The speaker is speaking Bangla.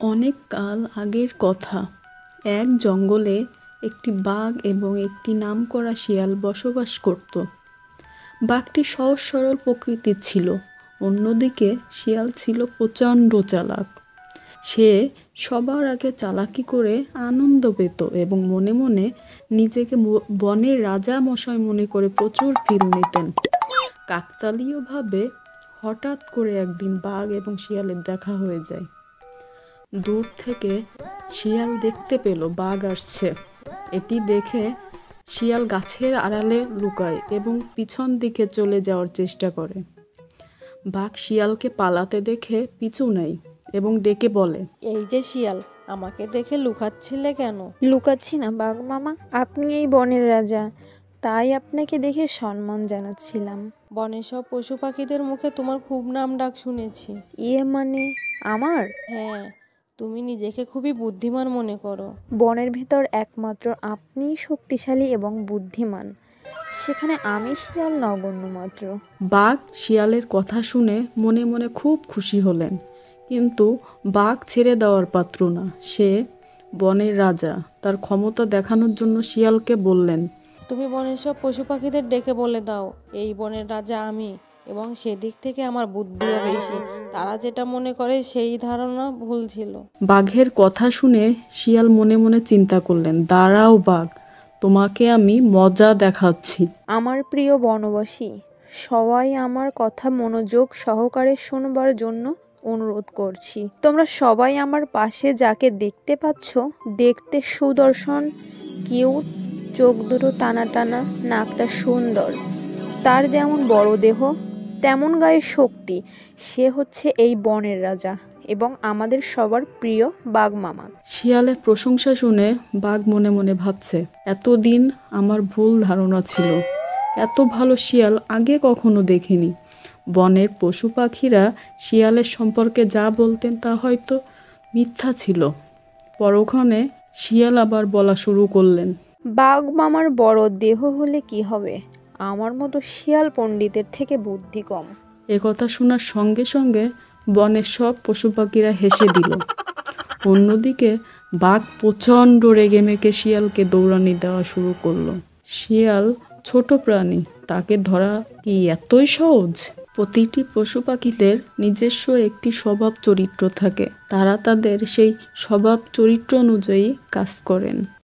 অনেক কাল আগের কথা। এক জঙ্গলে একটি বাঘ এবং একটি নামকরা শিয়াল বসবাস করত। বাঘটি সহজ সরল প্রকৃতির ছিল, অন্যদিকে শিয়াল ছিল প্রচণ্ড চালাক। সে সবার আগে চালাকি করে আনন্দ পেত এবং মনে মনে নিজেকে বনের রাজা মশাই মনে করে প্রচুর ফিল নিতেন। কাকতালীয়ভাবে হঠাৎ করে একদিন বাঘ এবং শিয়ালের দেখা হয়ে যায়। দূর থেকে শিয়াল দেখতে পেল বাঘ আসছে। এটি দেখে শিয়াল গাছের আড়ালে লুকায় এবং পিছন দিকে চলে যাওয়ার চেষ্টা করে। বাঘ শিয়ালকে পালাতে দেখে পিছু নেয় এবং ডেকে বলে, এই যে শিয়াল, আমাকে দেখে লুকাচ্ছিলে কেন? লুকাচ্ছি না বাঘ মামা, আপনি এই বনের রাজা, তাই আপনাকে দেখে সম্মান জানাচ্ছিলাম। বনের সব পশু পাখিদের মুখে তোমার খুব নাম ডাক শুনেছি। মানে আমার? হ্যাঁ, তুমি নিজেকে খুবই বুদ্ধিমান মনে করো। বনের ভেতর একমাত্র আপনিই শক্তিশালী এবং বুদ্ধিমান, সেখানে আমি শিয়াল নগণ্য মাত্র। বাঘ শিয়ালের কথা শুনে মনে মনে খুব খুশি হলেন, কিন্তু বাঘ ছেড়ে দেওয়ার পাত্র না। সে বনের রাজা, তার ক্ষমতা দেখানোর জন্য শিয়ালকে বললেন, তুমি বনের সব পশু পাখিদের ডেকে বলে দাও এই বনের রাজা আমি, এবং সেদিক থেকে আমার বুদ্ধিও বেশি। তারা যেটা মনে করে সেই ধারণা ভুল ছিল। বাঘের কথা শুনে শিয়াল মনে মনে চিন্তা করলেন, দাঁড়াও বাঘ, তোমাকে আমি মজা দেখাচ্ছি। আমার প্রিয় বনবাসী, সবাই আমার কথা মনোযোগ সহকারে শুনবার জন্য অনুরোধ করছি। তোমরা সবাই আমার পাশে যাকে দেখতে পাচ্ছ, দেখতে সুদর্শন, কিউট, চোখ দুটো টানা টানা, নাকটা সুন্দর, তার যেমন বড় দেহ তেমন গায়ে শক্তি, সে হচ্ছে এই বনের রাজা এবং আমাদের সবার প্রিয় বাঘ মামা। শিয়ালের প্রশংসা শুনে বাঘ মনে মনে ভাবছে, এতদিন আমার ভুল ধারণা ছিল, এত ভালো শিয়াল আগে কখনো দেখিনি। বনের পশু পাখিরা শিয়ালের সম্পর্কে যা বলতেন তা হয়তো মিথ্যা ছিল। পরক্ষণে শিয়াল আবার বলা শুরু করলেন, বাঘ মামার বড় দেহ হলে কি হবে, আমার মতো শিয়াল পণ্ডিতের থেকে বুদ্ধি কম। একথা শোনার সঙ্গে সঙ্গে বনের সব পশু পাখিরা হেসে দিল। অন্যদিকে বাঘ প্রচণ্ড রেগে মেগে শিয়ালকে দৌড়ানি দেওয়া শুরু করলো। শিয়াল ছোট প্রাণী, তাকে ধরা কি এতই সহজ? প্রতিটি পশু পাখিদের নিজস্ব একটি স্বভাব চরিত্র থাকে, তারা তাদের সেই স্বভাব চরিত্র অনুযায়ী কাজ করেন।